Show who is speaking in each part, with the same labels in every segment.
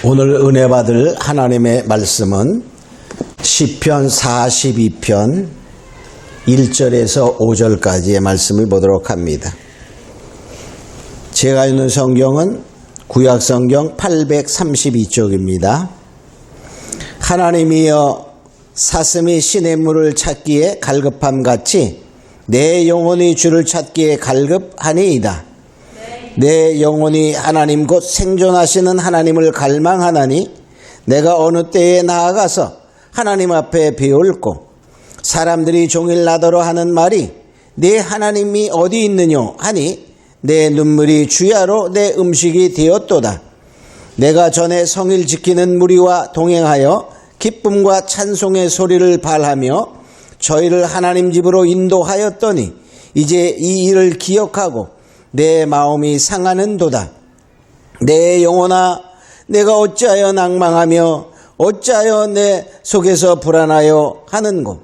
Speaker 1: 오늘 은혜 받을 하나님의 말씀은 시편 42편 1절에서 5절까지의 말씀을 보도록 합니다. 제가 있는 성경은 구약성경 832쪽입니다. 하나님이여 사슴이 시냇물을 찾기에 갈급함같이 내 영혼이 주를 찾기에 갈급하니이다. 내 영혼이 하나님 곧 생존하시는 하나님을 갈망하나니 내가 어느 때에 나아가서 하나님 앞에 비올고 사람들이 종일 나더러 하는 말이 내 하나님이 어디 있느뇨 하니 내 눈물이 주야로 내 음식이 되었도다. 내가 전에 성일 지키는 무리와 동행하여 기쁨과 찬송의 소리를 발하며 저희를 하나님 집으로 인도하였더니 이제 이 일을 기억하고 내 마음이 상하는도다. 내 영혼아 내가 어찌하여 낭망하며 어찌하여 내 속에서 불안하여 하는고.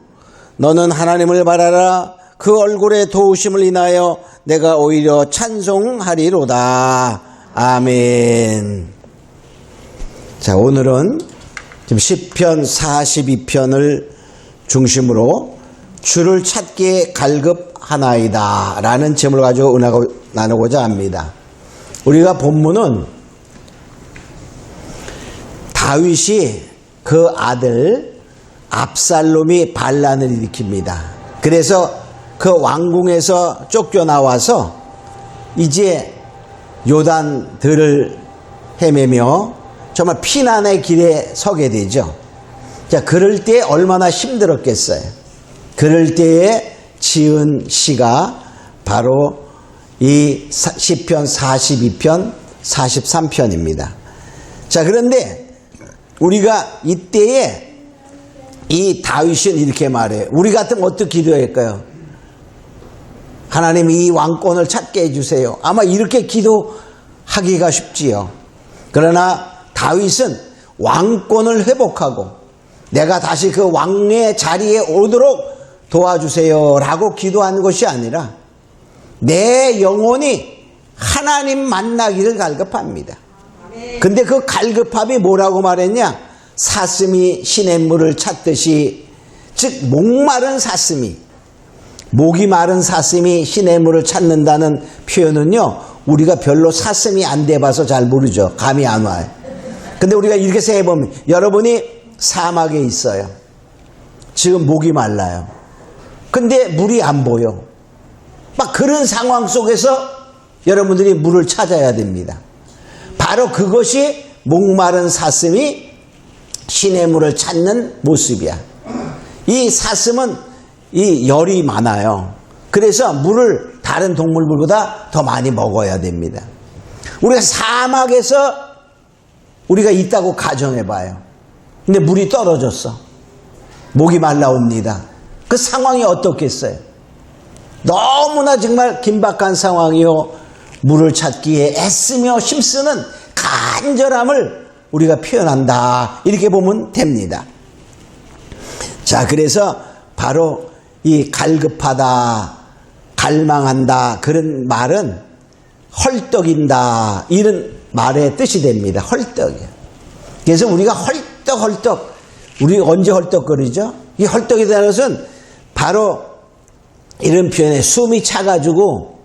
Speaker 1: 너는 하나님을 바라라. 그 얼굴의 도우심을 인하여 내가 오히려 찬송하리로다. 아멘. 자, 오늘은 지금 시편 42편을 중심으로 주를 찾기에 갈급하나이다 라는 제목을 가지고 나누고자 합니다. 우리가 본문은 다윗이 그 아들 압살롬이 반란을 일으킵니다. 그래서 그 왕궁에서 쫓겨나와서 이제 요단들을 헤매며 정말 피난의 길에 서게 되죠. 자, 그럴 때 얼마나 힘들었겠어요. 그럴 때에 지은 시가 바로 이 시편 42편 43편입니다. 자, 그런데 우리가 이때에 이 다윗은 이렇게 말해요. 우리 같으면 어떻게 기도할까요? 하나님 이 왕권을 찾게 해주세요. 아마 이렇게 기도하기가 쉽지요. 그러나 다윗은 왕권을 회복하고 내가 다시 그 왕의 자리에 오도록 도와주세요 라고 기도한 것이 아니라 내 영혼이 하나님 만나기를 갈급합니다. 근데 그 갈급함이 뭐라고 말했냐? 사슴이 시냇물을 찾듯이, 즉 목마른 사슴이, 목이 마른 사슴이 시냇물을 찾는다는 표현은요, 우리가 별로 사슴이 안 돼봐서 잘 모르죠. 감이 안 와요. 근데 우리가 이렇게 생각해보면 여러분이 사막에 있어요. 지금 목이 말라요. 근데 물이 안 보여. 막 그런 상황 속에서 여러분들이 물을 찾아야 됩니다. 바로 그것이 목마른 사슴이 시냇물을 찾는 모습이야. 이 사슴은 이 열이 많아요. 그래서 물을 다른 동물들보다 더 많이 먹어야 됩니다. 우리가 사막에서 우리가 있다고 가정해봐요. 근데 물이 떨어졌어. 목이 말라옵니다. 그 상황이 어떻겠어요? 너무나 정말 긴박한 상황이요. 물을 찾기에 애쓰며 힘쓰는 간절함을 우리가 표현한다. 이렇게 보면 됩니다. 자, 그래서 바로 이 갈급하다, 갈망한다 그런 말은 헐떡인다 이런 말의 뜻이 됩니다. 헐떡이요. 그래서 우리가 헐떡 우리 언제 헐떡거리죠? 이 헐떡이라는 것은 바로 이런 표현에 숨이 차가지고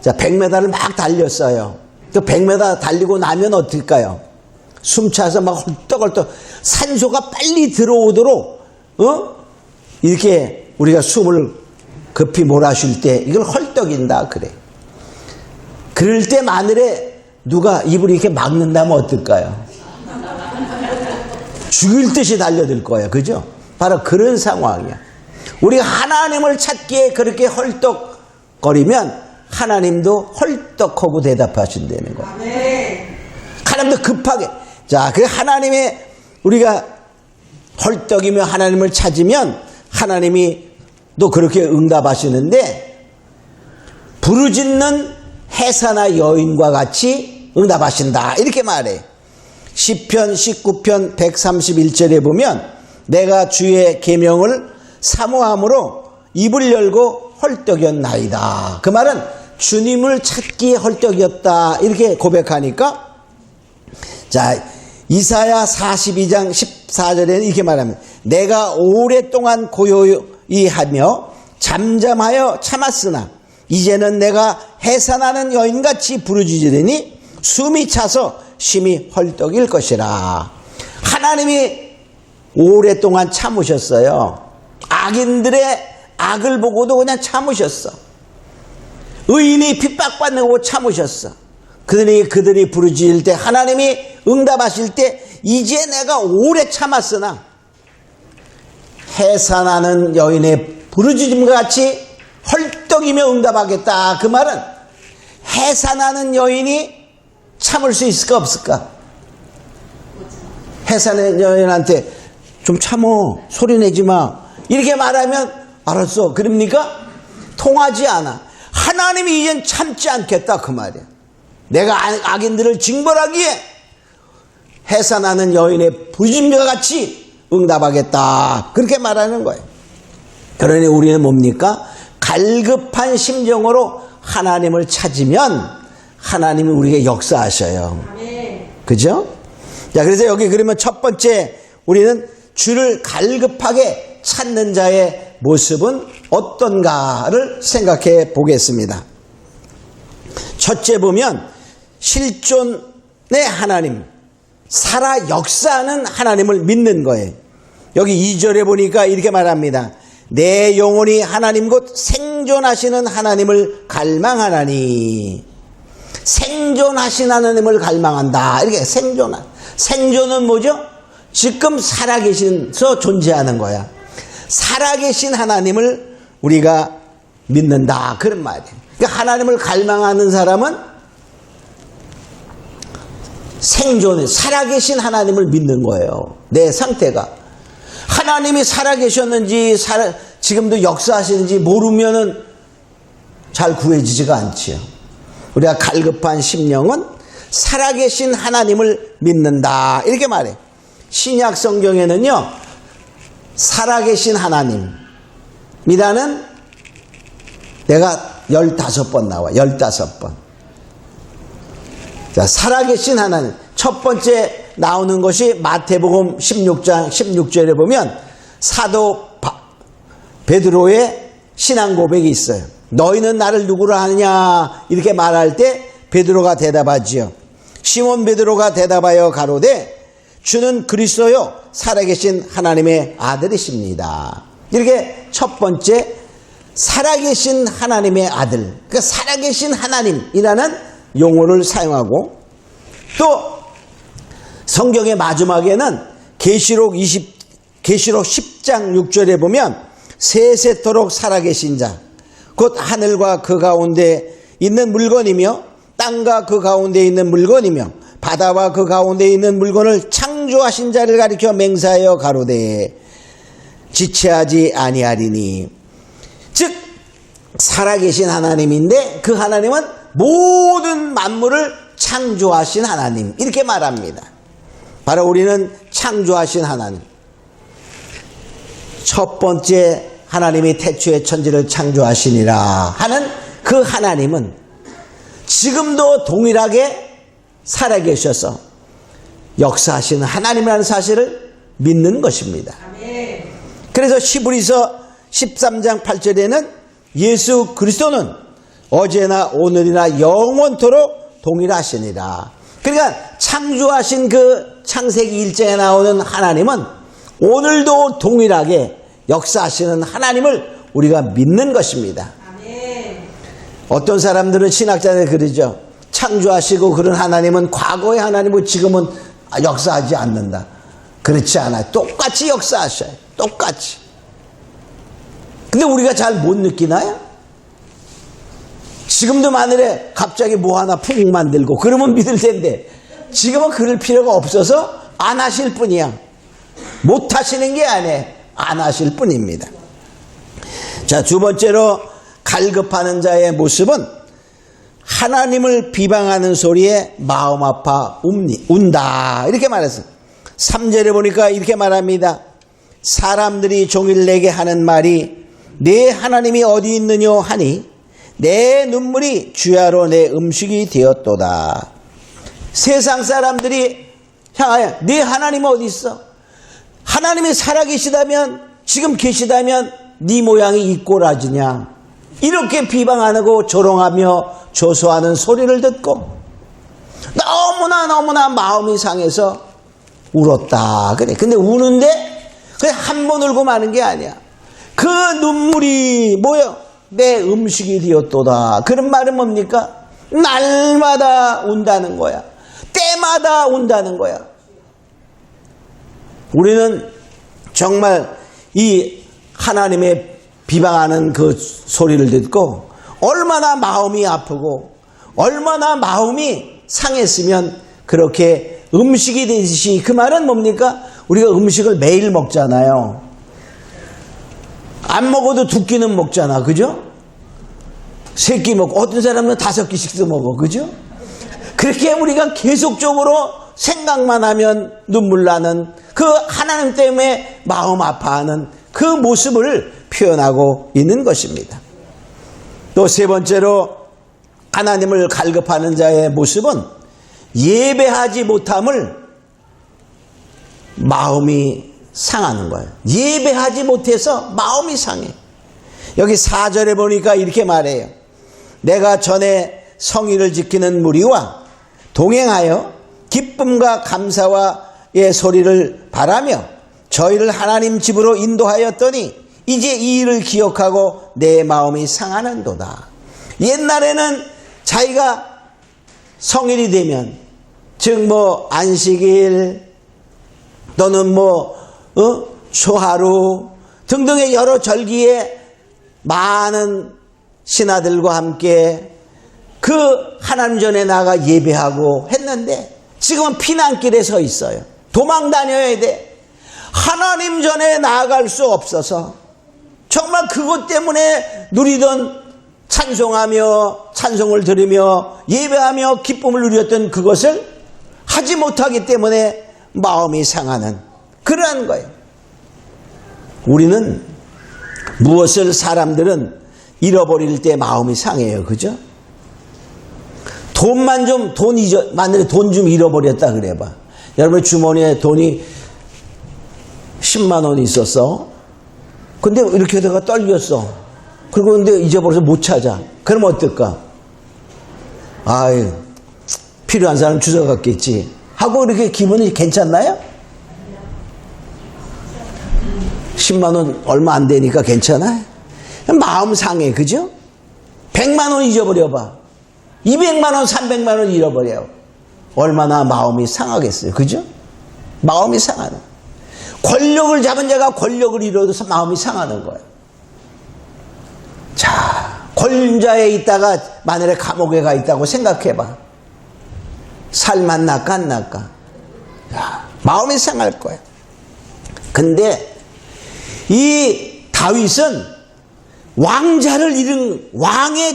Speaker 1: 자 100m를 막 달렸어요. 그 100m 달리고 나면 어떨까요? 숨 차서 막 헐떡헐떡 산소가 빨리 들어오도록 이렇게 우리가 숨을 급히 몰아쉴 때 이걸 헐떡인다 그래. 그럴 때 마늘에 누가 입을 이렇게 막는다면 어떨까요? 죽일 듯이 달려들 거예요. 그죠? 바로 그런 상황이야. 우리가 하나님을 찾기에 그렇게 헐떡거리면 하나님도 헐떡하고 대답하신다는 거예요. 하나님도 급하게. 자, 그 하나님의 우리가 헐떡이며 하나님을 찾으면 하나님이 또 그렇게 응답하시는데 부르짖는 해사나 여인과 같이 응답하신다. 이렇게 말해. 시편 19편 131절에 보면 내가 주의 계명을 사모함으로 입을 열고 헐떡였나이다. 그 말은 주님을 찾기에 헐떡이었다. 이렇게 고백하니까 자, 이사야 42장 14절에는 이렇게 말합니다. 내가 오랫동안 고요히 하며 잠잠하여 참았으나 이제는 내가 해산하는 여인같이 부르짖으리니 숨이 차서 심히 헐떡일 것이라. 하나님이 오랫동안 참으셨어요. 악인들의 악을 보고도 그냥 참으셨어. 의인이 핍박받는 거 참으셨어. 그들이 부르짖을 때 하나님이 응답하실 때 이제 내가 오래 참았으나 해산하는 여인의 부르짖음과 같이 헐떡이며 응답하겠다. 그 말은 해산하는 여인이 참을 수 있을까 없을까? 해산하는 여인한테 좀 참어, 소리 내지 마, 이렇게 말하면 알았어, 그럽니까? 통하지 않아. 하나님이 이젠 참지 않겠다 그 말이야. 내가 악인들을 징벌하기에 해산하는 여인의 부르짖음과 같이 응답하겠다, 그렇게 말하는 거예요. 그러니 우리는 뭡니까? 갈급한 심정으로 하나님을 찾으면 하나님이 우리에게 역사하셔요. 그죠? 자, 그래서 여기 그러면 첫 번째 우리는 주를 갈급하게 찾는 자의 모습은 어떤가를 생각해 보겠습니다. 첫째 보면 실존의 하나님, 살아 역사하는 하나님을 믿는 거예요. 여기 2절에 보니까 이렇게 말합니다. 내 영혼이 하나님 곧 생존하시는 하나님을 갈망하나니. 생존하신 하나님을 갈망한다. 이렇게 생존은 뭐죠? 지금 살아계셔서 존재하는 거야. 살아계신 하나님을 우리가 믿는다, 그런 말이에요. 그러니까 하나님을 갈망하는 사람은 살아계신 하나님을 믿는 거예요. 내 상태가 하나님이 살아계셨는지 지금도 역사하시는지 모르면은 잘 구해지지가 않지요. 우리가 갈급한 심령은 살아계신 하나님을 믿는다, 이렇게 말해. 신약 성경에는요, 살아계신 하나님이라는 내가 15번 나와. 15번. 자, 살아계신 하나님. 첫 번째 나오는 것이 마태복음 16장 16절에 보면 사도 베드로의 신앙 고백이 있어요. 너희는 나를 누구로 하느냐, 이렇게 말할 때 베드로가 대답하지요. 시몬 베드로가 대답하여 가로되 주는 그리스도요 살아계신 하나님의 아들이십니다. 이렇게 첫 번째 살아계신 하나님의 아들, 그러니까 살아계신 하나님이라는 용어를 사용하고, 또 성경의 마지막에는 계시록 10장 6절에 보면 세세토록 살아계신 자 곧 하늘과 그 가운데 있는 물건이며 땅과 그 가운데 있는 물건이며 바다와 그 가운데 있는 물건을 창조하신 자를 가리켜 맹세하여 가로되 지체하지 아니하리니. 즉 살아계신 하나님인데 그 하나님은 모든 만물을 창조하신 하나님, 이렇게 말합니다. 바로 우리는 창조하신 하나님. 첫 번째 하나님이 태초에 천지를 창조하시니라 하는 그 하나님은 지금도 동일하게 살아계셔서 역사하시는 하나님이라는 사실을 믿는 것입니다. 그래서 히브리서 13장 8절에는 예수 그리스도는 어제나 오늘이나 영원토록 동일하시니라. 그러니까 창조하신 그 창세기 1장에 나오는 하나님은 오늘도 동일하게 역사하시는 하나님을 우리가 믿는 것입니다. 어떤 사람들은 신학자들 그러죠. 창조하시고 그런 하나님은 과거의 하나님이고 지금은 역사하지 않는다. 그렇지 않아요. 똑같이 역사하셔요. 똑같이. 근데 우리가 잘 못 느끼나요? 지금도 만일에 갑자기 뭐 하나 푹 만들고 그러면 믿을 텐데 지금은 그럴 필요가 없어서 안 하실 뿐이야. 못 하시는 게 아니에요. 안 하실 뿐입니다. 자, 두 번째로 갈급하는 자의 모습은 하나님을 비방하는 소리에 마음 아파 운다, 이렇게 말했어요. 3절에 보니까 이렇게 말합니다. 사람들이 종일 내게 하는 말이 내 하나님이 어디 있느냐 하니 내 눈물이 주야로 내 음식이 되었도다. 세상 사람들이 향하여 네 하나님 어디 있어? 하나님이 살아계시다면, 지금 계시다면 네 모양이 이 꼬라지냐? 이렇게 비방하고 조롱하며 조소하는 소리를 듣고 너무나 마음이 상해서 울었다 그래. 근데 우는데 그냥 한 번 울고 마는 게 아니야. 그 눈물이 뭐요? 내 음식이 되었도다. 그런 말은 뭡니까? 날마다 운다는 거야. 때마다 운다는 거야. 우리는 정말 이 하나님의 비방하는 그 소리를 듣고 얼마나 마음이 아프고 얼마나 마음이 상했으면 그렇게 음식이 되듯이, 그 말은 뭡니까? 우리가 음식을 매일 먹잖아요. 안 먹어도 2끼는 먹잖아. 그죠? 3끼 먹고 어떤 사람은 5끼씩도 먹어. 그죠? 그렇게 우리가 계속적으로 생각만 하면 눈물 나는 그 하나님 때문에 마음 아파하는 그 모습을 표현하고 있는 것입니다. 또 세 번째로 하나님을 갈급하는 자의 모습은 예배하지 못함을 마음이 상하는 거예요. 예배하지 못해서 마음이 상해. 여기 4절에 보니까 이렇게 말해요. 내가 전에 성의를 지키는 무리와 동행하여 기쁨과 감사와의 소리를 바라며 저희를 하나님 집으로 인도하였더니 이제 이 일을 기억하고 내 마음이 상하는도다. 옛날에는 자기가 성일이 되면, 즉 안식일 또는 초하루 등등의 여러 절기에 많은 신하들과 함께 그 하나님 전에 나가 예배하고 했는데 지금은 피난길에 서 있어요. 도망 다녀야 돼. 하나님 전에 나아갈 수 없어서 정말 그것 때문에 누리던 찬송하며 찬송을 들으며 예배하며 기쁨을 누렸던 그것을 하지 못하기 때문에 마음이 상하는 그러한 거예요. 우리는 무엇을 사람들은 잃어버릴 때 마음이 상해요. 그죠? 만약에 돈 좀 잃어버렸다 그래봐. 여러분의 주머니에 돈이 10만 원이 있었어. 근데 이렇게 하다가 떨렸어. 그리고 근데 잊어버려서 못 찾아. 그러면 어떨까? 아유, 필요한 사람 주워갔겠지. 하고 이렇게 기분이 괜찮나요? 10만 원 얼마 안 되니까 괜찮아요? 마음 상해. 그죠? 100만 원 잊어버려봐. 200만 원, 300만 원 잃어버려요. 얼마나 마음이 상하겠어요. 그죠? 마음이 상하는. 권력을 잡은 자가 권력을 잃어도 마음이 상하는 거예요. 자, 권자에 있다가 만일에 감옥에 가 있다고 생각해봐. 살맛날까 안 날까? 마음이 상할 거예요. 근데 이 다윗은 왕의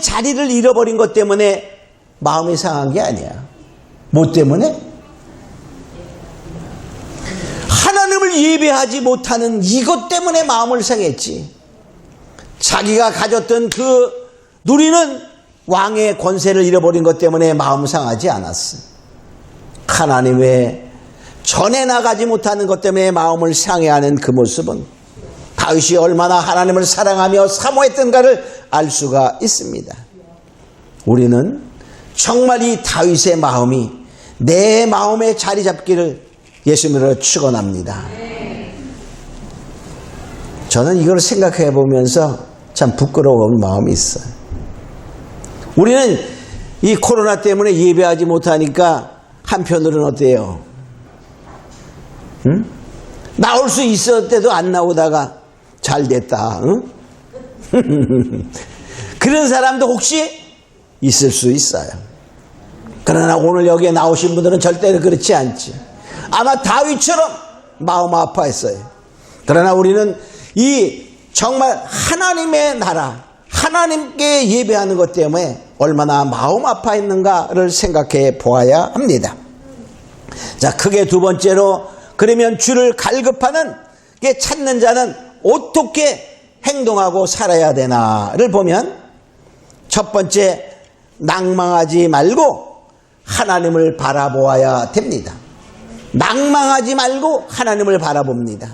Speaker 1: 자리를 잃어버린 것 때문에 마음이 상한 게 아니야. 뭐 때문에? 하나님을 예배하지 못하는 이것 때문에 마음을 상했지. 자기가 가졌던 그 누리는 왕의 권세를 잃어버린 것 때문에 마음 상하지 않았어. 하나님의 전에 나가지 못하는 것 때문에 마음을 상해하는 그 모습은 다윗이 얼마나 하나님을 사랑하며 사모했던가를 알 수가 있습니다. 우리는 정말 이 다윗의 마음이 내 마음에 자리 잡기를 예수님으로 축원합니다. 저는 이걸 생각해 보면서 참 부끄러운 마음이 있어요. 우리는 이 코로나 때문에 예배하지 못하니까 한편으로는 어때요? 응? 나올 수 있었을 때도 안 나오다가 잘 됐다. 응? 그런 사람도 혹시 있을 수 있어요. 그러나 오늘 여기에 나오신 분들은 절대로 그렇지 않지. 아마 다윗처럼 마음 아파했어요. 그러나 우리는 이 정말 하나님의 나라, 하나님께 예배하는 것 때문에 얼마나 마음 아파했는가를 생각해 보아야 합니다. 자, 크게 두 번째로, 그러면 주를 갈급하는 게 찾는 자는 어떻게 행동하고 살아야 되나를 보면, 첫 번째, 낭망하지 말고 하나님을 바라보아야 됩니다. 낭망하지 말고 하나님을 바라봅니다.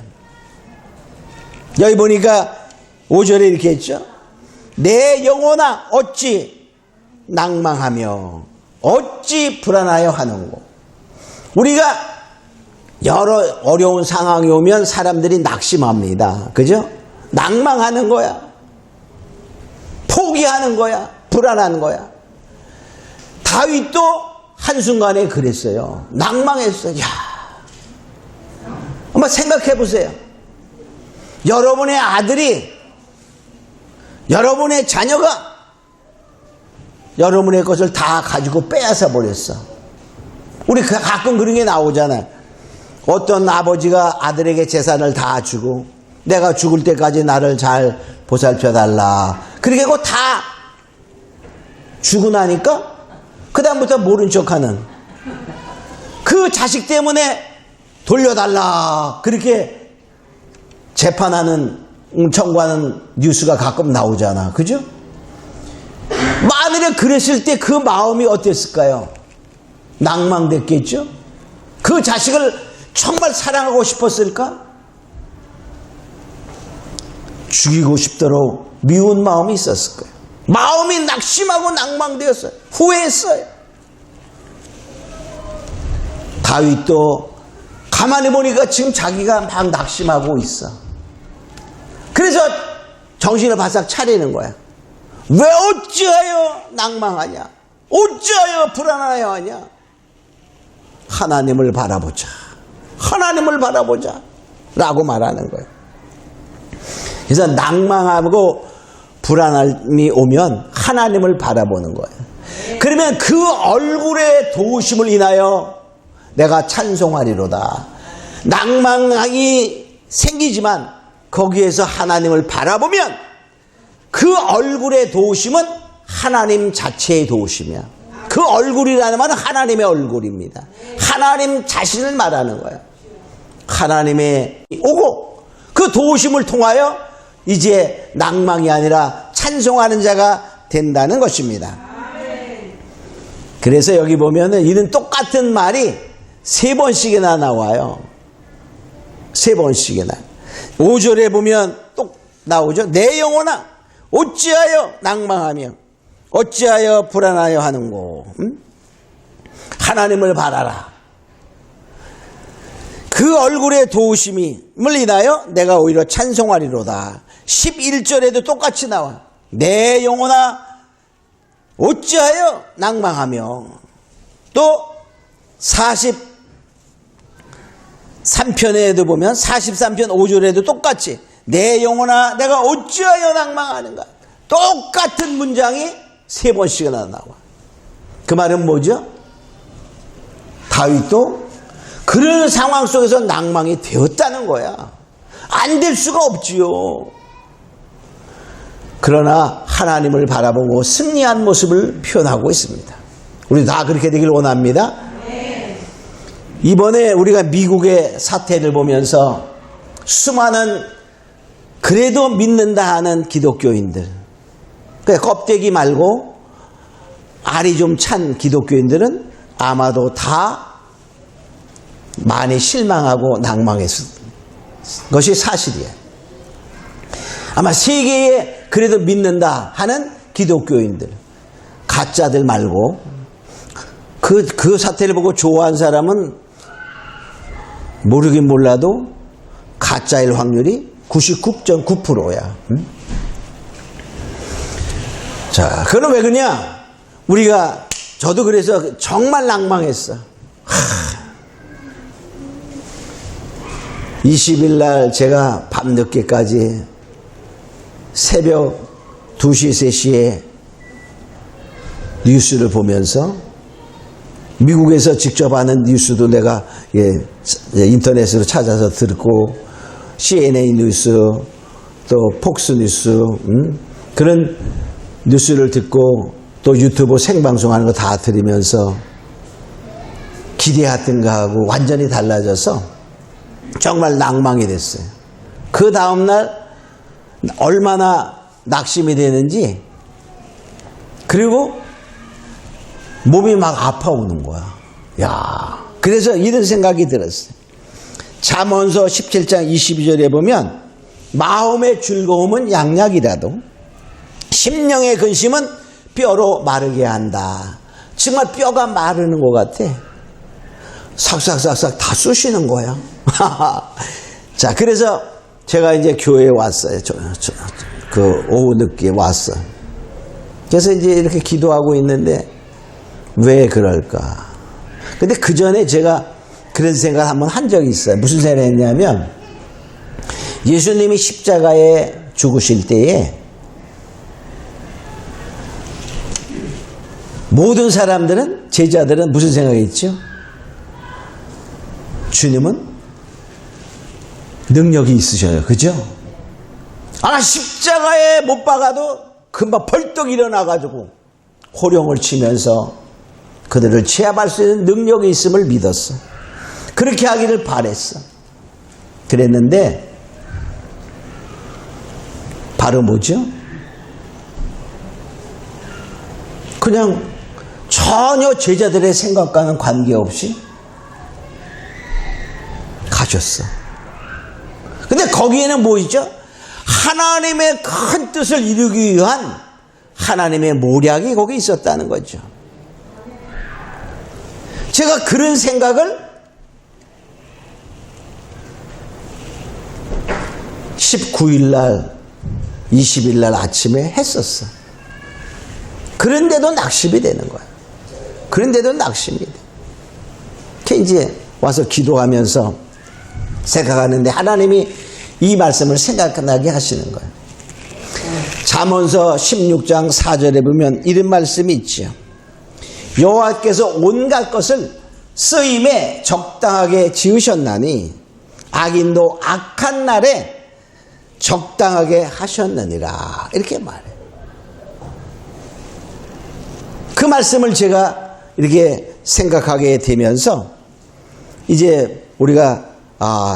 Speaker 1: 여기 보니까 5절에 이렇게 했죠. 내 영혼아 어찌 낭망하며 어찌 불안하여 하는고. 우리가 여러 어려운 상황이 오면 사람들이 낙심합니다. 그죠? 낭망하는 거야. 포기하는 거야. 불안한 거야. 다윗도 한순간에 그랬어요. 낭망했어요. 야, 한번 생각해 보세요. 여러분의 아들이, 여러분의 자녀가 여러분의 것을 다 가지고 빼앗아 버렸어. 우리 가끔 그런 게 나오잖아요. 어떤 아버지가 아들에게 재산을 다 주고 내가 죽을 때까지 나를 잘 보살펴 달라. 그렇게 하고 다 주고 나니까 그 다음부터 모른 척하는 그 자식 때문에 돌려달라. 그렇게 재판하는 청구하는 뉴스가 가끔 나오잖아. 그죠? 만일에 그랬을 때 그 마음이 어땠을까요? 낭망됐겠죠? 그 자식을 정말 사랑하고 싶었을까? 죽이고 싶도록 미운 마음이 있었을 거예요. 마음이 낙심하고 낭망되었어요. 후회했어요. 다윗도 가만히 보니까 지금 자기가 막 낙심하고 있어. 그래서 정신을 바싹 차리는 거야. 왜 어찌하여 낭망하냐? 어찌하여 불안하여 하냐? 하나님을 바라보자. 하나님을 바라보자. 라고 말하는 거예요. 그래서 낭망하고 불안함이 오면 하나님을 바라보는 거예요. 그러면 그 얼굴의 도우심을 인하여 내가 찬송하리로다. 낭망이 생기지만 거기에서 하나님을 바라보면 그 얼굴의 도우심은 하나님 자체의 도우심이야. 그 얼굴이라는 말은 하나님의 얼굴입니다. 하나님 자신을 말하는 거예요. 하나님의 오고 그 도우심을 통하여 이제 낭망이 아니라 찬송하는 자가 된다는 것입니다. 그래서 여기 보면은 이런 똑같은 말이 3번씩이나 나와요. 3번씩이나. 5절에 보면 또 나오죠. 내 영혼아 어찌하여 낭망하며 어찌하여 불안하여 하는고. 하나님을 바라라. 그 얼굴의 도우심을 인하여 내가 오히려 찬송하리로다. 11절에도 똑같이 나와. 내 영혼아 어찌하여 낭망하며. 또 43편에도 보면 43편 5절에도 똑같이 내 영혼아 내가 어찌하여 낭망하는가. 똑같은 문장이 3번씩이나 나와. 그 말은 뭐죠? 다윗도 그런 상황 속에서 낭망이 되었다는 거야. 안 될 수가 없지요. 그러나 하나님을 바라보고 승리한 모습을 표현하고 있습니다. 우리 다 그렇게 되길 원합니다. 이번에 우리가 미국의 사태를 보면서 수많은 그래도 믿는다 하는 기독교인들, 껍데기 말고 알이 좀 찬 기독교인들은 아마도 다 많이 실망하고 낭망했을 것이 사실이에요. 아마 세계에 그래도 믿는다 하는 기독교인들, 가짜들 말고 그 사태를 보고 좋아한 사람은 모르긴 몰라도 가짜일 확률이 99.9%야. 자, 그건 왜 그러냐? 저도 그래서 정말 낭망했어. 20일 날 제가 밤늦게까지 새벽 2시, 3시에 뉴스를 보면서 미국에서 직접 하는 뉴스도 내가 인터넷으로 찾아서 듣고 CNN 뉴스 또 폭스 뉴스 그런 뉴스를 듣고 또 유튜브 생방송하는 거 다 들으면서 기대했던 거하고 완전히 달라져서 정말 낭망이 됐어요. 그 다음날 얼마나 낙심이 되는지, 그리고 몸이 막 아파오는 거야. 야, 그래서 이런 생각이 들었어요. 잠언서 17장 22절에 보면 마음의 즐거움은 양약이라도 심령의 근심은 뼈로 마르게 한다. 정말 뼈가 마르는 것 같아. 삭삭삭삭 다 쑤시는 거야. 자, 그래서 제가 이제 교회에 왔어요. 그 오후 늦게 왔어. 그래서 이제 이렇게 기도하고 있는데 왜 그럴까? 근데 그 전에 제가 그런 생각을 한번 한 적이 있어요. 무슨 생각을 했냐면 예수님이 십자가에 죽으실 때에 모든 사람들은, 제자들은 무슨 생각이 있죠? 주님은 능력이 있으셔요. 그죠? 십자가에 못 박아도 금방 벌떡 일어나가지고 호령을 치면서 그들을 제압할 수 있는 능력이 있음을 믿었어. 그렇게 하기를 바랬어. 그랬는데 바로 뭐죠? 그냥 전혀 제자들의 생각과는 관계없이 가셨어. 근데 거기에는 뭐 있죠? 하나님의 큰 뜻을 이루기 위한 하나님의 모략이 거기 있었다는 거죠. 제가 그런 생각을 19일날 20일날 아침에 했었어. 그런데도 낙심이 되는 거야. 그런데도 낙심이 돼. 이제 와서 기도하면서 생각하는데 하나님이 이 말씀을 생각나게 하시는 거예요. 잠언서 16장 4절에 보면 이런 말씀이 있죠. 여호와께서 온갖 것을 쓰임에 적당하게 지으셨나니 악인도 악한 날에 적당하게 하셨느니라. 이렇게 말해요. 그 말씀을 제가 이렇게 생각하게 되면서 이제 우리가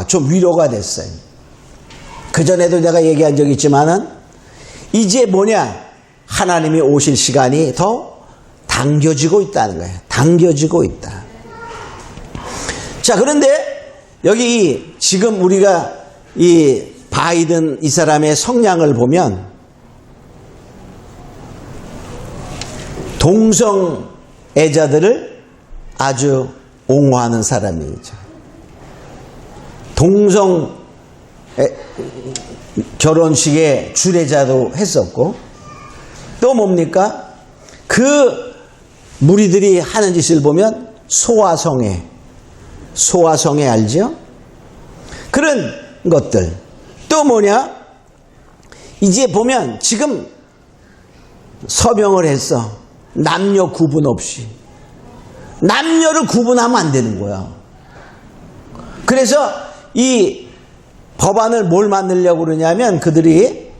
Speaker 1: 좀 위로가 됐어요. 그전에도 내가 얘기한 적이 있지만은 이제 뭐냐? 하나님이 오실 시간이 더 당겨지고 있다는 거예요. 당겨지고 있다. 자, 그런데 여기 지금 우리가 이 바이든 이 사람의 성향을 보면 동성애자들을 아주 옹호하는 사람이죠. 동성 결혼식에 주례자도 했었고 또 뭡니까? 그 무리들이 하는 짓을 보면 소아성애 알죠? 그런 것들 또 뭐냐? 이제 보면 지금 서명을 했어. 남녀 구분 없이. 남녀를 구분하면 안 되는 거야. 그래서 이 법안을 뭘 만들려고 그러냐면 그들이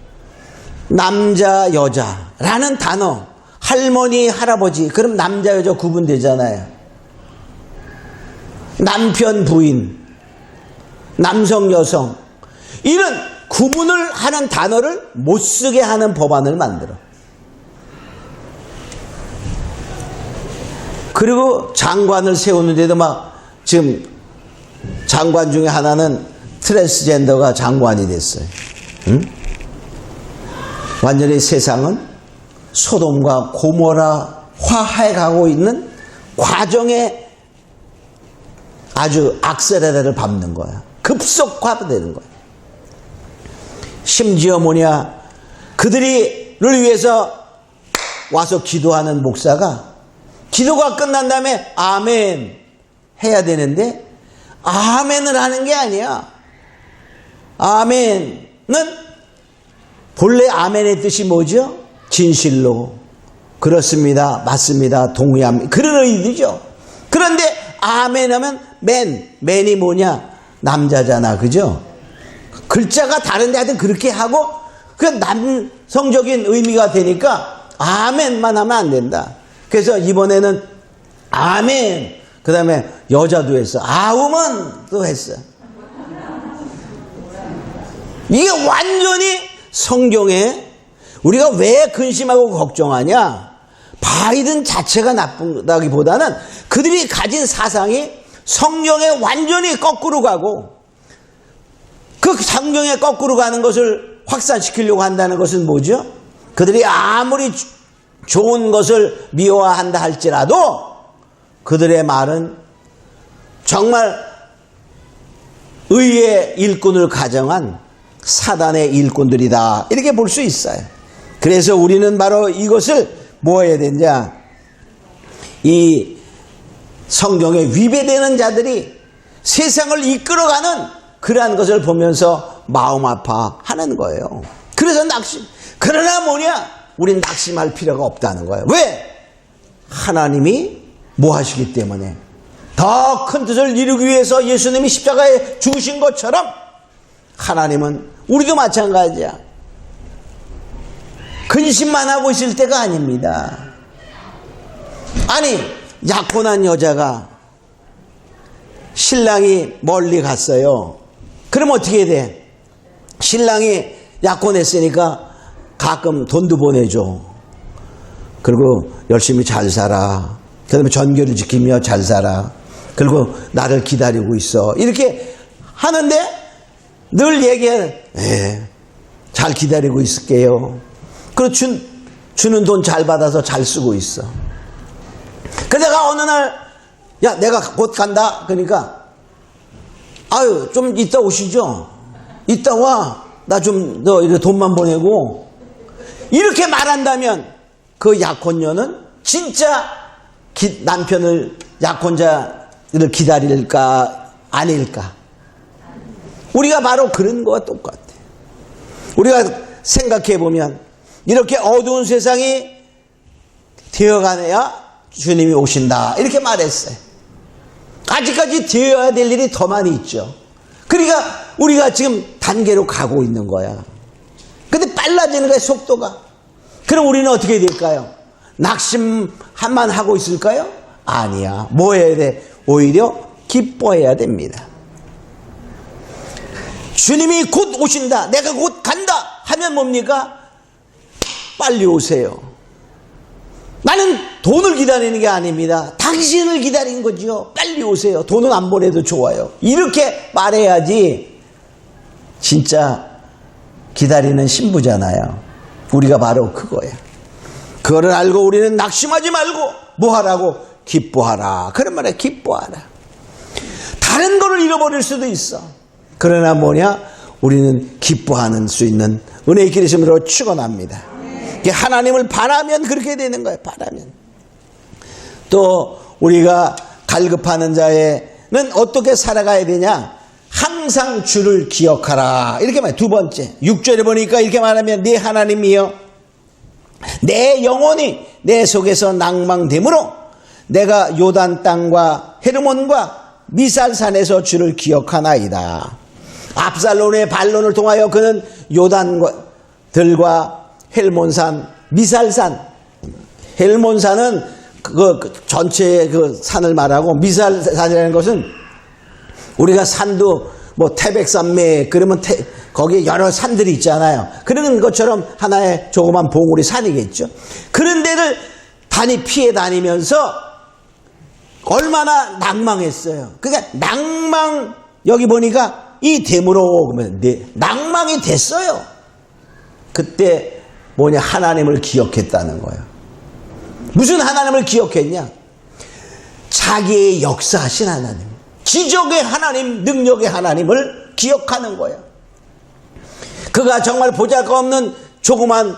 Speaker 1: 남자 여자라는 단어, 할머니 할아버지, 그럼 남자 여자 구분되잖아요. 남편 부인, 남성 여성, 이런 구분을 하는 단어를 못 쓰게 하는 법안을 만들어. 그리고 장관을 세우는데도 막 지금 장관 중에 하나는 트랜스젠더가 장관이 됐어요. 응? 완전히 세상은 소돔과 고모라 화해가고 있는 과정에 아주 악셀레레를 밟는 거야. 급속화되는 거야. 심지어 뭐냐, 그들을 위해서 와서 기도하는 목사가 기도가 끝난 다음에 아멘 해야 되는데 아멘을 하는 게 아니야. 아멘은 본래 아멘의 뜻이 뭐죠? 진실로, 그렇습니다, 맞습니다, 동의합니다, 그런 의미죠. 그런데 아멘 하면 맨이 뭐냐? 남자잖아, 그죠? 글자가 다른데 하여튼 그렇게 하고 그 남성적인 의미가 되니까 아멘만 하면 안 된다. 그래서 이번에는 아멘, 그 다음에 여자도 했어. 아우먼도 했어. 이게 완전히 성경에 우리가 왜 근심하고 걱정하냐? 바이든 자체가 나쁘다기보다는 그들이 가진 사상이 성경에 완전히 거꾸로 가고 그 성경에 거꾸로 가는 것을 확산시키려고 한다는 것은 뭐죠? 그들이 아무리 좋은 것을 미워한다 할지라도 그들의 말은 정말 의의 일꾼을 가정한 사단의 일꾼들이다. 이렇게 볼 수 있어요. 그래서 우리는 바로 이것을 뭐 해야 되냐? 이 성경에 위배되는 자들이 세상을 이끌어가는 그러한 것을 보면서 마음 아파하는 거예요. 그래서 그러나 뭐냐? 우린 낙심할 필요가 없다는 거예요. 왜? 하나님이 뭐 하시기 때문에 더 큰 뜻을 이루기 위해서 예수님이 십자가에 죽으신 것처럼 하나님은 우리도 마찬가지야. 근심만 하고 있을 때가 아닙니다. 아니, 약혼한 여자가 신랑이 멀리 갔어요. 그럼 어떻게 돼? 신랑이 약혼했으니까 가끔 돈도 보내줘. 그리고 열심히 잘 살아. 그 다음에 전교를 지키며 잘 살아. 그리고 나를 기다리고 있어. 이렇게 하는데 늘 얘기해. 잘 기다리고 있을게요. 그리고 주는 돈 잘 받아서 잘 쓰고 있어. 그러다가 어느 날, 야, 내가 곧 간다. 그러니까, 아유, 좀 이따 오시죠. 이따 와. 나 좀, 너 이렇게 돈만 보내고. 이렇게 말한다면 그 약혼녀는 진짜 남편을, 약혼자를 기다릴까, 아닐까? 우리가 바로 그런 거와 똑같아. 우리가 생각해 보면 이렇게 어두운 세상이 되어가야 주님이 오신다. 이렇게 말했어요. 아직까지 되어야 될 일이 더 많이 있죠. 그러니까 우리가 지금 단계로 가고 있는 거야. 근데 빨라지는 거야, 속도가. 그럼 우리는 어떻게 될까요? 낙심만 하고 있을까요? 아니야. 뭐 해야 돼? 오히려 기뻐해야 됩니다. 주님이 곧 오신다. 내가 곧 간다. 하면 뭡니까? 빨리 오세요. 나는 돈을 기다리는 게 아닙니다. 당신을 기다린 거죠. 빨리 오세요. 돈은 안 보내도 좋아요. 이렇게 말해야지 진짜 기다리는 신부잖아요. 우리가 바로 그거예요. 그거를 알고 우리는 낙심하지 말고 뭐 하라고? 기뻐하라. 그런 말에 기뻐하라. 다른 거를 잃어버릴 수도 있어. 그러나 뭐냐? 우리는 기뻐하는 수 있는 은혜의 길 있음으로 축원합니다. 하나님을 바라면 그렇게 되는 거예요. 바라면. 또 우리가 갈급하는 자에는 어떻게 살아가야 되냐? 항상 주를 기억하라. 이렇게 말해요. 두 번째 6절에 보니까 이렇게 말하면 네 하나님이여 내 영혼이 내 속에서 낭망되므로 내가 요단 땅과 헤르몬과 미살산에서 주를 기억하나이다. 압살론의 반론을 통하여 그는 요단들과 헬몬산, 미살산. 헬몬산은 그 전체의 그 산을 말하고 미살산이라는 것은 우리가 산도 뭐 태백산맥 그러면 거기에 여러 산들이 있잖아요. 그런 것처럼 하나의 조그만 봉우리 산이겠죠. 그런 데를 피해 다니면서 얼마나 낭망했어요. 그러니까 여기 보니까 이 됨으로 그러면 낭망이 됐어요. 그때 뭐냐? 하나님을 기억했다는 거예요. 무슨 하나님을 기억했냐? 자기의 역사하신 하나님, 지적의 하나님, 능력의 하나님을 기억하는 거예요. 그가 정말 보잘것없는 조그만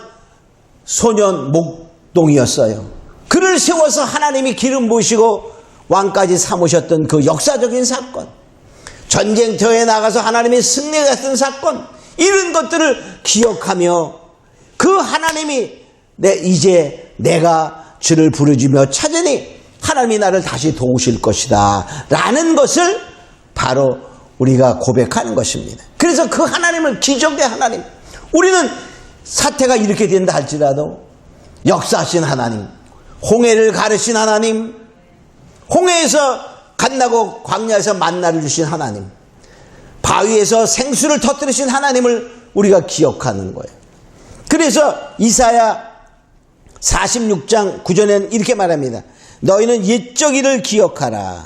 Speaker 1: 소년 목동이었어요. 그를 세워서 하나님이 기름 부으시고 왕까지 삼으셨던 그 역사적인 사건, 전쟁터에 나가서 하나님이 승리했던 사건, 이런 것들을 기억하며 그 하나님이 이제 내가 주를 부르짖으며 찾으니 하나님이 나를 다시 도우실 것이다 라는 것을 바로 우리가 고백하는 것입니다. 그래서 그 하나님을, 기적의 하나님, 우리는 사태가 이렇게 된다 할지라도 역사하신 하나님, 홍해를 가르신 하나님, 홍해에서 갓나고 광야에서 만나를 주신 하나님, 바위에서 생수를 터뜨리신 하나님을 우리가 기억하는 거예요. 그래서 이사야 46장 9절에는 이렇게 말합니다. 너희는 옛적 일을 기억하라.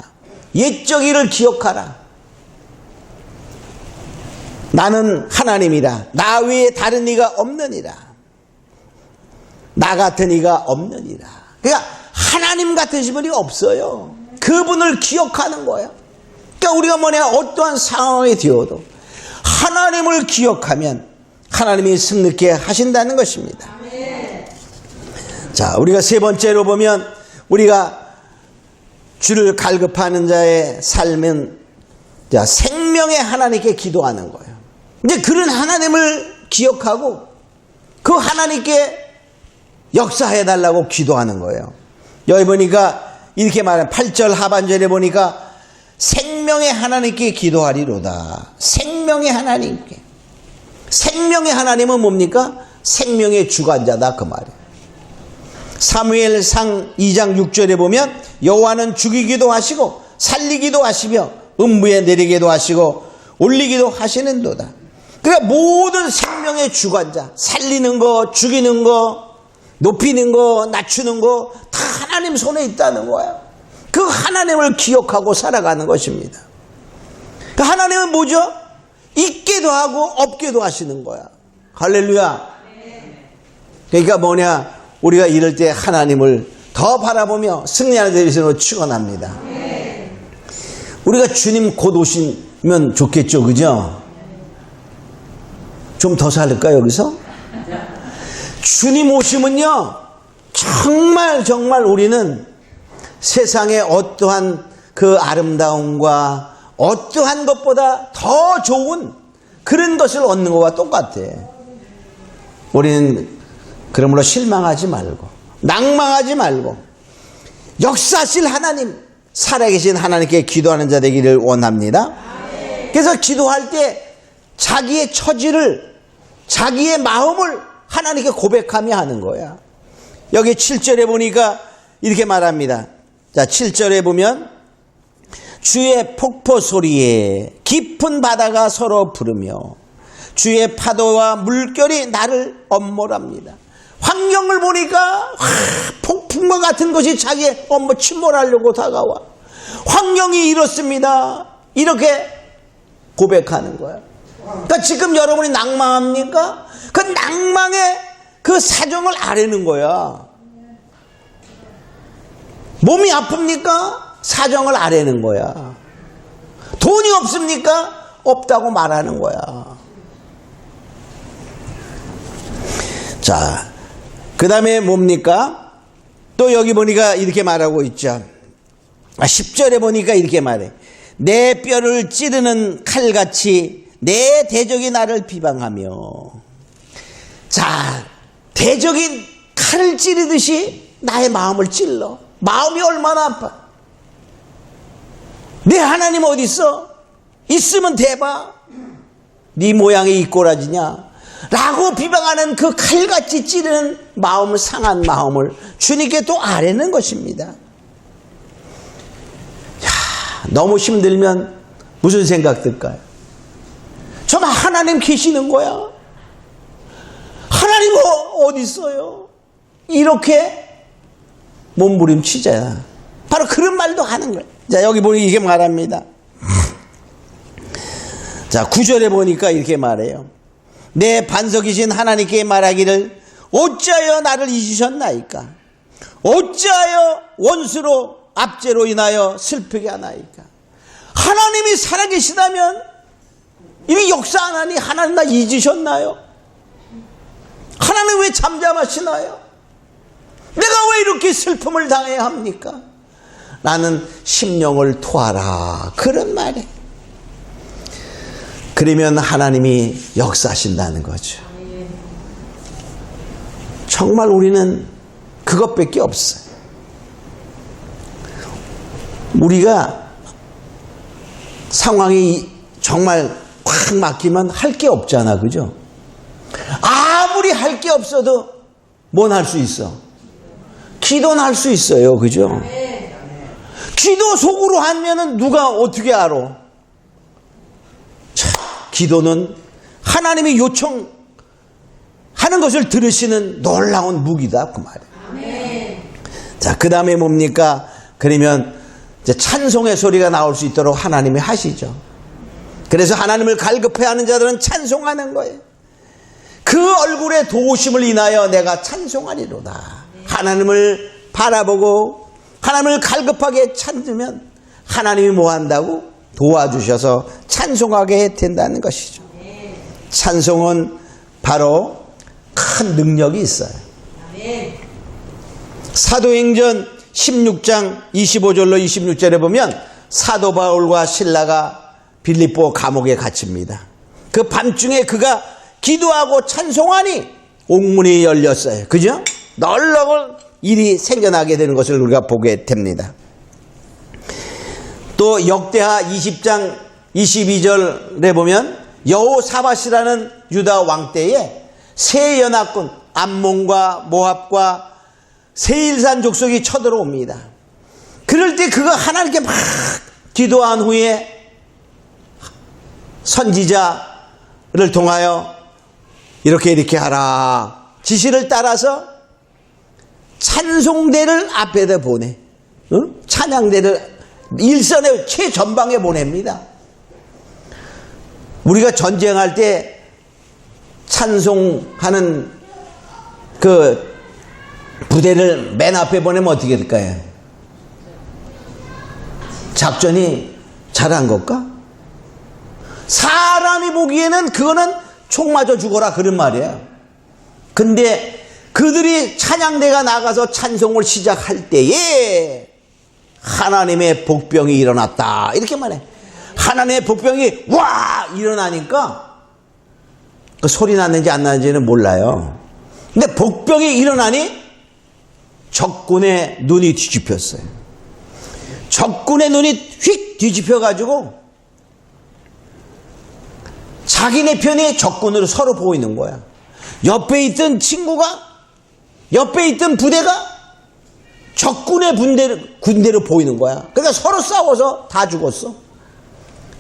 Speaker 1: 옛적 일을 기억하라. 나는 하나님이라. 나 외에 다른 이가 없느니라. 나 같은 이가 없느니라. 그러니까 하나님 같으신 분이 없어요. 그분을 기억하는 거야. 그러니까 우리가 뭐냐, 어떠한 상황에 되어도 하나님을 기억하면 하나님이 승리케 하신다는 것입니다. 자, 우리가 세 번째로 보면 우리가 주를 갈급하는 자의 삶은 생명의 하나님께 기도하는 거예요. 이제 그런 하나님을 기억하고 그 하나님께 역사해달라고 기도하는 거예요. 여기 보니까 이렇게 말하면 8절 하반절에 보니까 생명의 하나님께 기도하리로다. 생명의 하나님께. 생명의 하나님은 뭡니까? 생명의 주관자다, 그 말이에요. 사무엘상 2장 6절에 보면 여호와는 죽이기도 하시고 살리기도 하시며 음부에 내리기도 하시고 올리기도 하시는도다. 그러니까 모든 생명의 주관자, 살리는 거, 죽이는 거, 높이는 거, 낮추는 거 다 하나님 손에 있다는 거야. 그 하나님을 기억하고 살아가는 것입니다. 그 하나님은 뭐죠? 있게도 하고 없게도 하시는 거야. 할렐루야. 그러니까 뭐냐, 우리가 이럴 때 하나님을 더 바라보며 승리하는 데서 축원합니다. 우리가 주님 곧 오시면 좋겠죠, 그죠? 좀 더 살릴까요, 여기서? 주님 오시면요, 정말 우리는 세상의 어떠한 그 아름다움과 어떠한 것보다 더 좋은 그런 것을 얻는 것과 똑같아. 우리는 그러므로 실망하지 말고 낭망하지 말고 역사하실 하나님, 살아계신 하나님께 기도하는 자 되기를 원합니다. 그래서 기도할 때 자기의 처지를, 자기의 마음을 하나님께 고백하며 하는 거야. 여기 7절에 보니까 이렇게 말합니다. 자, 7절에 보면 주의 폭포 소리에 깊은 바다가 서로 부르며 주의 파도와 물결이 나를 엄몰합니다. 환경을 보니까 폭풍과 같은 것이 자기의 침몰하려고 다가와. 환경이 이렇습니다. 이렇게 고백하는 거야. 그러니까 지금 여러분이 낭망합니까? 그 낭망의 그 사정을 아뢰는 거야. 몸이 아픕니까? 사정을 아뢰는 거야. 돈이 없습니까? 없다고 말하는 거야. 자, 그 다음에 뭡니까? 또 여기 보니까 이렇게 말하고 있죠. 10절에 보니까 이렇게 말해. 내 뼈를 찌르는 칼같이 내 대적이 나를 비방하며. 자, 대적이 칼을 찌르듯이 나의 마음을 찔러. 마음이 얼마나 아파. 내 하나님 어디 있어? 있으면 대봐. 네 모양이 이 꼬라지냐? 라고 비방하는 그 칼같이 찌르는 마음을, 상한 마음을 주님께 또 아뢰는 것입니다. 야, 너무 힘들면 무슨 생각 들까요? 정말 하나님 계시는 거야. 하나님 어디 있어요? 이렇게 몸부림치자. 바로 그런 말도 하는 거예요. 자, 여기 보니 이게 말합니다. 자, 9절에 보니까 이렇게 말해요. 내 반석이신 하나님께 말하기를 어찌하여 나를 잊으셨나이까? 어찌하여 원수로 압제로 인하여 슬프게 하나이까? 하나님이 살아계시다면 이미 역사 안 하니 하나님 나 잊으셨나요? 하나님 왜 잠잠하시나요? 내가 왜 이렇게 슬픔을 당해야 합니까? 나는 심령을 토하라. 그런 말이에요. 그러면 하나님이 역사하신다는 거죠. 정말 우리는 그것밖에 없어요. 우리가 상황이 정말 꽉 막히면 할 게 없잖아, 그죠? 아무리 할 게 없어도 뭔 할 수 있어? 기도는 할 수 있어요, 그죠? 기도 속으로 하면은 누가 어떻게 알아? 기도는 하나님이 요청하는 것을 들으시는 놀라운 무기다, 그 말이에요. 자, 그 다음에 뭡니까? 그러면 이제 찬송의 소리가 나올 수 있도록 하나님이 하시죠. 그래서 하나님을 갈급해하는 자들은 찬송하는 거예요. 그 얼굴의 도우심을 인하여 내가 찬송하리로다. 하나님을 바라보고 하나님을 갈급하게 찾으면 하나님이 뭐 한다고? 도와주셔서 찬송하게 된다는 것이죠. 찬송은 바로 큰 능력이 있어요. 사도행전 16장 25절로 26절에 보면 사도 바울과 실라가 빌립보 감옥에 갇힙니다. 그 밤중에 그가 기도하고 찬송하니 옥문이 열렸어요. 그죠? 널널 일이 생겨나게 되는 것을 우리가 보게 됩니다. 또 역대하 20장 22절에 보면 여호사밧이라는 유다 왕 때에 세 연합군 암몬과 모압과 세일산 족속이 쳐들어옵니다. 그럴 때 그가 하나님께 막 기도한 후에 선지자를 통하여 이렇게 하라 지시를 따라서 찬송대를 앞에다 보내. 찬양대를 일선의 최전방에 보냅니다. 우리가 전쟁할 때 찬송하는 그 부대를 맨 앞에 보내면 어떻게 될까요? 작전이 잘한 걸까? 사람이 보기에는 그거는 총 맞아 죽어라 그런 말이에요. 근데 그들이 찬양대가 나가서 찬송을 시작할 때에 하나님의 복병이 일어났다 이렇게 말해. 하나님의 복병이 와 일어나니까 그 소리 났는지 안 났는지는 몰라요. 근데 복병이 일어나니 적군의 눈이 뒤집혔어요. 적군의 눈이 휙 뒤집혀가지고 자기네 편이 적군으로 서로 보이는 거야. 옆에 있던 친구가 옆에 있던 부대가 적군의 군대로 보이는 거야. 그러니까 서로 싸워서 다 죽었어.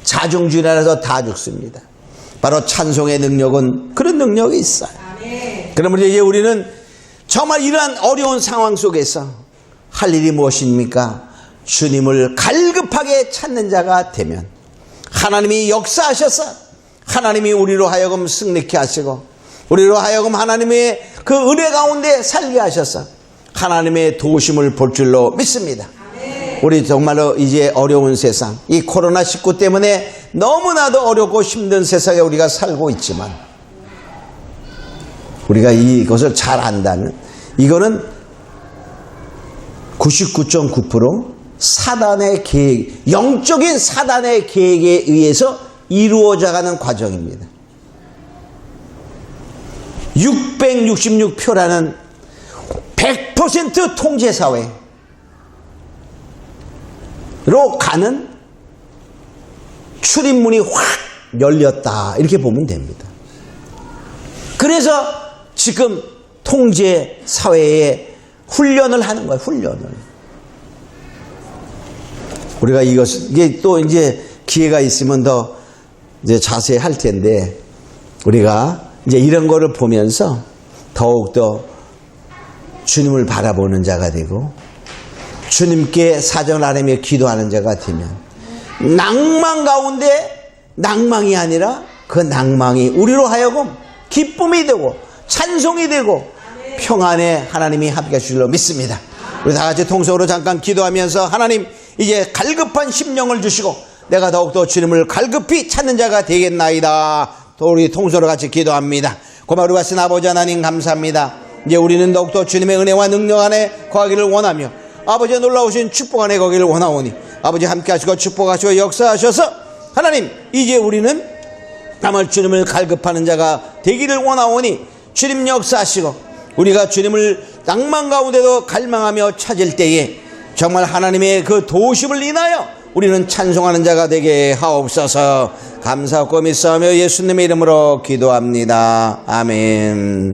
Speaker 1: 자중질환해서 다 죽습니다. 바로 찬송의 능력은 그런 능력이 있어요. 그러면 이제 우리는 정말 이러한 어려운 상황 속에서 할 일이 무엇입니까? 주님을 갈급하게 찾는 자가 되면 하나님이 역사하셔서 하나님이 우리로 하여금 승리케 하시고 우리로 하여금 하나님의 그 은혜 가운데 살게 하셔서 하나님의 도우심을 볼 줄로 믿습니다. 우리 정말로 이제 어려운 세상, 이 코로나19 때문에 너무나도 어렵고 힘든 세상에 우리가 살고 있지만 우리가 이것을 잘 안다면 이거는 99.9% 사단의 계획, 영적인 사단의 계획에 의해서 이루어져가는 과정입니다. 666표라는 100% 통제사회로 가는 출입문이 확 열렸다 이렇게 보면 됩니다. 그래서 지금 통제사회에 훈련을 하는 거예요. 훈련을. 우리가 이게 또 이제 기회가 있으면 더 이제 자세히 할 텐데 우리가 이제 이런 거를 보면서 더욱더 주님을 바라보는 자가 되고 주님께 사정을 하며 기도하는 자가 되면 낭만 가운데 낭망이 아니라 그 낭망이 우리로 하여금 기쁨이 되고 찬송이 되고 평안에 하나님이 함께 하실 줄로 믿습니다. 우리 다 같이 통성으로 잠깐 기도하면서 하나님 이제 갈급한 심령을 주시고 내가 더욱더 주님을 갈급히 찾는 자가 되겠나이다. 또 우리 통성으로 같이 기도합니다. 고마우리 하신 아버지 하나님 감사합니다. 이제 우리는 더욱더 주님의 은혜와 능력 안에 거하기를 원하며 아버지의 놀라우신 축복 안에 거기를 원하오니 아버지 함께 하시고 축복하시고 역사하셔서 하나님 이제 우리는 다만 주님을 갈급하는 자가 되기를 원하오니 주님 역사하시고 우리가 주님을 낭만 가운데도 갈망하며 찾을 때에 정말 하나님의 그 도우심을 인하여 우리는 찬송하는 자가 되게 하옵소서. 감사하고 믿사오며 예수님의 이름으로 기도합니다. 아멘.